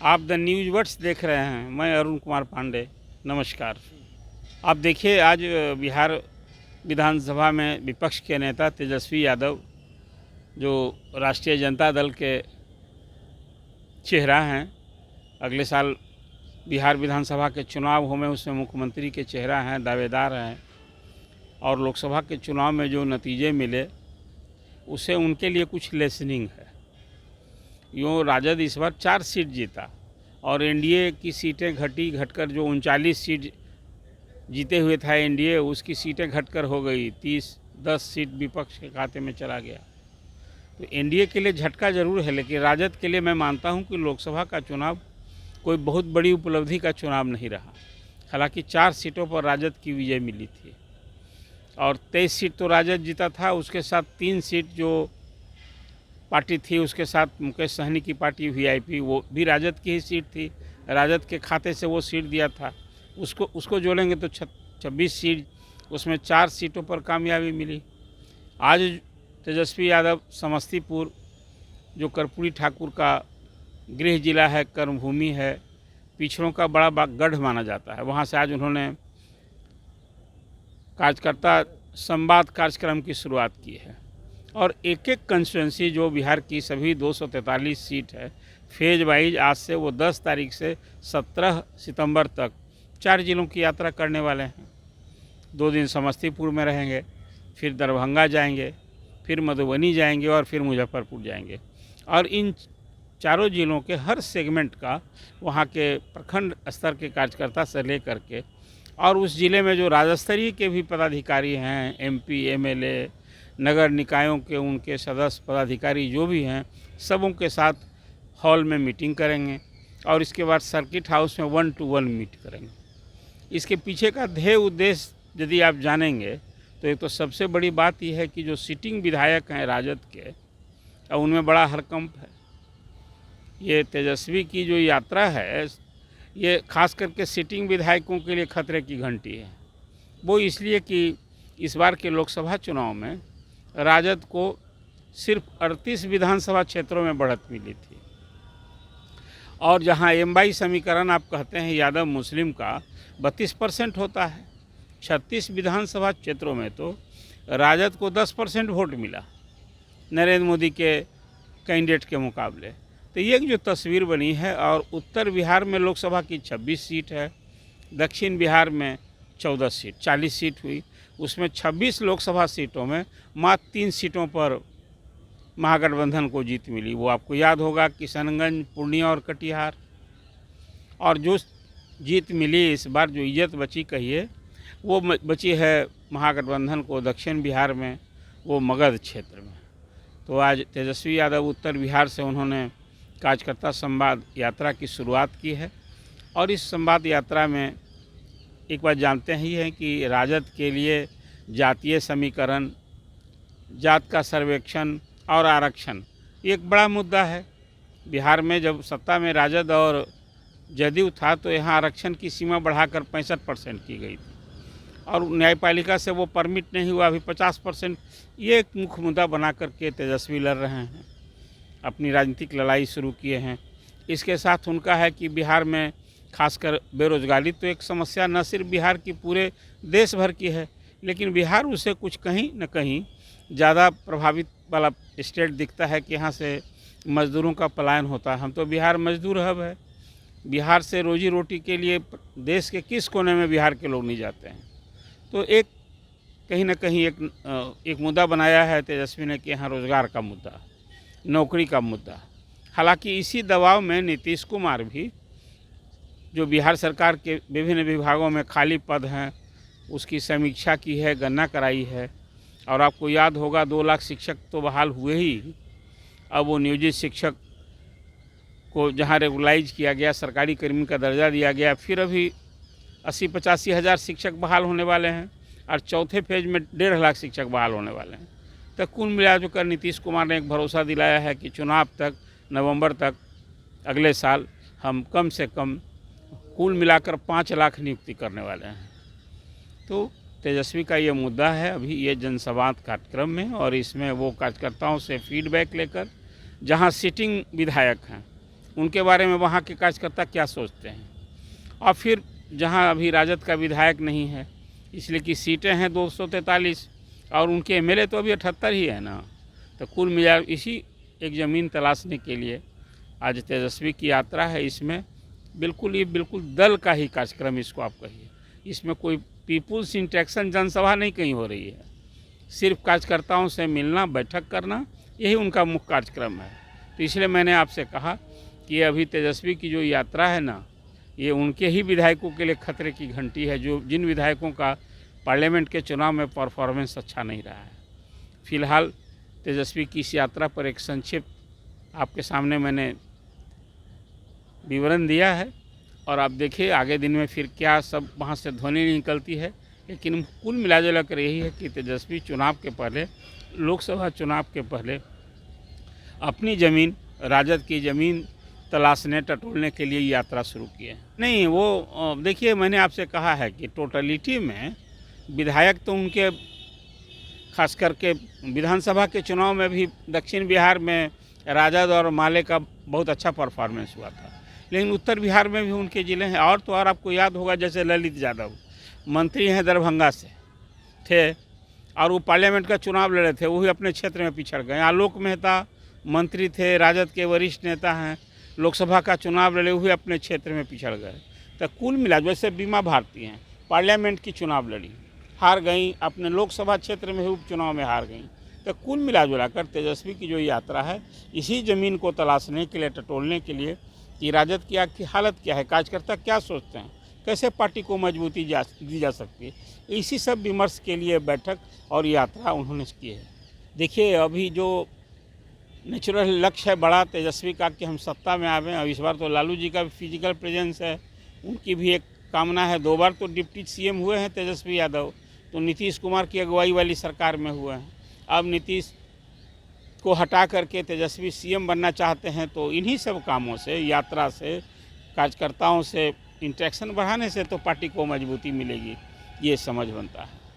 आप the news words देख रहे हैं। मैं अरुण कुमार पांडे, नमस्कार। आप देखिए, आज बिहार विधानसभा में विपक्ष के नेता तेजस्वी यादव, जो राष्ट्रीय जनता दल के चेहरा हैं, अगले साल बिहार विधानसभा के चुनाव होंगे, उसमें मुख्यमंत्री के चेहरा हैं, दावेदार हैं, और लोकसभा के चुनाव में जो नतीजे मिले उससे उनके लिए कुछ लेसनिंग है। यूँ राजद इस बार 4 सीट जीता और एनडीए की सीटें घटकर जो 39 सीट जीते हुए था एनडीए, उसकी सीटें घटकर हो गई 10 सीट विपक्ष के खाते में चला गया। तो एनडीए के लिए झटका ज़रूर है, लेकिन राजद के लिए मैं मानता हूं कि लोकसभा का चुनाव कोई बहुत बड़ी उपलब्धि का चुनाव नहीं रहा। हालांकि 4 सीटों पर राजद की विजय मिली थी और 23 सीट तो राजद जीता था, उसके साथ 3 सीट जो पार्टी थी उसके साथ मुकेश सहनी की पार्टी वीआईपी, वो भी राजद की ही सीट थी, राजद के खाते से वो सीट दिया था। उसको जोड़ेंगे तो 26 सीट, उसमें 4 सीटों पर कामयाबी मिली। आज तेजस्वी यादव समस्तीपुर, जो कर्पूरी ठाकुर का गृह जिला है, कर्मभूमि है, पिछड़ों का बड़ा गढ़ माना जाता है, वहाँ से आज उन्होंने कार्यकर्ता संवाद कार्यक्रम की शुरुआत की है और एक कंस्टिट्यूंसी जो बिहार की सभी 243 सीट है, फेज वाइज आज से वो 10 तारीख से 17 सितंबर तक 4 जिलों की यात्रा करने वाले हैं। 2 दिन समस्तीपुर में रहेंगे, फिर दरभंगा जाएंगे, फिर मधुबनी जाएंगे और फिर मुजफ्फरपुर जाएंगे। और इन चारों जिलों के हर सेगमेंट का वहाँ के प्रखंड स्तर के कार्यकर्ता से लेकर के और उस ज़िले में जो राज्य स्तरीय के भी पदाधिकारी हैं, एमपी, एमएलए, नगर निकायों के उनके सदस्य पदाधिकारी जो भी हैं, सबों के साथ हॉल में मीटिंग करेंगे और इसके बाद सर्किट हाउस में 1 to 1 मीट करेंगे। इसके पीछे का ध्येय उद्देश्य यदि आप जानेंगे तो एक तो सबसे बड़ी बात यह है कि जो सिटिंग विधायक हैं राजद के, और उनमें बड़ा हड़कंप है। ये तेजस्वी की जो यात्रा है, ये खास करके सिटिंग विधायकों के लिए खतरे की घंटी है। वो इसलिए कि इस बार के लोकसभा चुनाव में राजद को सिर्फ 38 विधानसभा क्षेत्रों में बढ़त मिली थी और जहां एम/बाई समीकरण आप कहते हैं यादव मुस्लिम का 32% होता है, 36 विधानसभा क्षेत्रों में तो राजद को 10% वोट मिला नरेंद्र मोदी के कैंडिडेट के मुकाबले। तो ये जो तस्वीर बनी है, और उत्तर बिहार में लोकसभा की 26 सीट है, दक्षिण बिहार में 14 सीट, 40 सीट हुई। उसमें 26 लोकसभा सीटों में मात्र 3 सीटों पर महागठबंधन को जीत मिली। वो आपको याद होगा, किशनगंज, पूर्णिया और कटिहार। और जो जीत मिली इस बार, जो इज्जत बची कहिए, वो बची है महागठबंधन को दक्षिण बिहार में, वो मगध क्षेत्र में। तो आज तेजस्वी यादव उत्तर बिहार से उन्होंने कार्यकर्ता संवाद यात्रा की शुरुआत की है और इस संवाद यात्रा में एक बात जानते ही हैं कि राजद के लिए जातीय समीकरण, जात का सर्वेक्षण और आरक्षण एक बड़ा मुद्दा है। बिहार में जब सत्ता में राजद और जदयू था तो यहाँ आरक्षण की सीमा बढ़ाकर 65% की गई थी और न्यायपालिका से वो परमिट नहीं हुआ, अभी 50%। ये एक मुख्य मुद्दा बना करके तेजस्वी लड़ रहे हैं, अपनी राजनीतिक लड़ाई शुरू किए हैं। इसके साथ उनका है कि बिहार में खासकर बेरोजगारी तो एक समस्या न सिर्फ बिहार की, पूरे देश भर की है, लेकिन बिहार उसे कुछ कहीं न कहीं ज़्यादा प्रभावित वाला स्टेट दिखता है कि यहाँ से मज़दूरों का पलायन होता है। हम तो बिहार मजदूर हब है, बिहार से रोजी रोटी के लिए देश के किस कोने में बिहार के लोग नहीं जाते हैं। तो एक कहीं न कहीं एक मुद्दा बनाया है तेजस्वी ने कि यहाँ रोज़गार का मुद्दा, नौकरी का मुद्दा। हालांकि इसी दबाव में नीतीश कुमार भी, जो बिहार सरकार के विभिन्न विभागों में खाली पद हैं, उसकी समीक्षा की है, गणना कराई है। और आपको याद होगा 2 लाख शिक्षक तो बहाल हुए ही, अब वो नियोजित शिक्षक को जहां रेगुलाइज किया गया, सरकारी कर्मी का दर्जा दिया गया, फिर अभी 80-85 हज़ार शिक्षक बहाल होने वाले हैं और चौथे फेज में 1.5 लाख शिक्षक बहाल होने वाले हैं। तो कुल मिलाकर नीतीश कुमार ने एक भरोसा दिलाया है कि चुनाव तक, नवंबर तक अगले साल हम कम से कम कुल मिलाकर 5 लाख नियुक्ति करने वाले हैं। तो तेजस्वी का ये मुद्दा है अभी ये जनसंवाद कार्यक्रम में, और इसमें वो कार्यकर्ताओं से फीडबैक लेकर, जहां सिटिंग विधायक हैं उनके बारे में वहाँ के कार्यकर्ता क्या सोचते हैं। और फिर जहाँ अभी राजद का विधायक नहीं है, इसलिए कि सीटें हैं 243 और उनके एमएलए तो अभी 78 ही है ना, तो कुल मिला इसी एक ज़मीन तलाशने के लिए आज तेजस्वी की यात्रा है। इसमें बिल्कुल दल का ही कार्यक्रम इसको आप कहिए, इसमें कोई पीपुल्स इंटरेक्शन जनसभा नहीं कहीं हो रही है, सिर्फ कार्यकर्ताओं से मिलना, बैठक करना, यही उनका मुख्य कार्यक्रम है। तो इसलिए मैंने आपसे कहा कि अभी तेजस्वी की जो यात्रा है ना, ये उनके ही विधायकों के लिए खतरे की घंटी है, जो जिन विधायकों का पार्लियामेंट के चुनाव में परफॉर्मेंस अच्छा नहीं रहा है। फिलहाल तेजस्वी की इस यात्रा पर एक संक्षिप्त आपके सामने मैंने विवरण दिया है, और आप देखिए आगे दिन में फिर क्या सब वहाँ से ध्वनि निकलती है। लेकिन कुल मिला कर यही है कि तेजस्वी चुनाव के पहले, लोकसभा चुनाव के पहले अपनी ज़मीन, राजद की ज़मीन तलाशने, टटोलने के लिए यात्रा शुरू किए। नहीं, वो देखिए मैंने आपसे कहा है कि टोटलिटी में विधायक तो उनके, खास करके विधानसभा के चुनाव में भी दक्षिण बिहार में राजद और माले का बहुत अच्छा परफॉर्मेंस हुआ था, लेकिन उत्तर बिहार में भी उनके ज़िले हैं। और तो और आपको याद होगा, जैसे ललित यादव मंत्री हैं, दरभंगा से थे और वो पार्लियामेंट का चुनाव लड़े थे, वो भी अपने क्षेत्र में पिछड़ गए। आलोक मेहता मंत्री थे, राजद के वरिष्ठ नेता हैं, लोकसभा का चुनाव लड़े हुए अपने क्षेत्र में पिछड़ गए। तो कुल मिला, जैसे बीमा भारती हैं, पार्लियामेंट की चुनाव लड़ी, हार गई, अपने लोकसभा क्षेत्र में उपचुनाव में हार गई। तो कुल मिला कर तेजस्वी की जो यात्रा है, इसी ज़मीन को तलाशने के लिए, टटोलने के लिए कि राजद की हालत क्या है, कार्यकर्ता क्या सोचते हैं, कैसे पार्टी को मजबूती दी जा सकती है, इसी सब विमर्श के लिए बैठक और यात्रा उन्होंने की है। देखिए अभी जो नेचुरल लक्ष्य है बड़ा तेजस्वी का कि हम सत्ता में आवें, और इस बार तो लालू जी का भी फिजिकल प्रेजेंस है, उनकी भी एक कामना है। 2 बार तो डिप्टी सीएम हुए हैं तेजस्वी यादव, तो नीतीश कुमार की अगुवाई वाली सरकार में हुए हैं। अब नीतीश को हटा करके तेजस्वी सीएम बनना चाहते हैं, तो इन्हीं सब कामों से, यात्रा से, कार्यकर्ताओं से इंटरेक्शन बढ़ाने से तो पार्टी को मजबूती मिलेगी, ये समझ बनता है।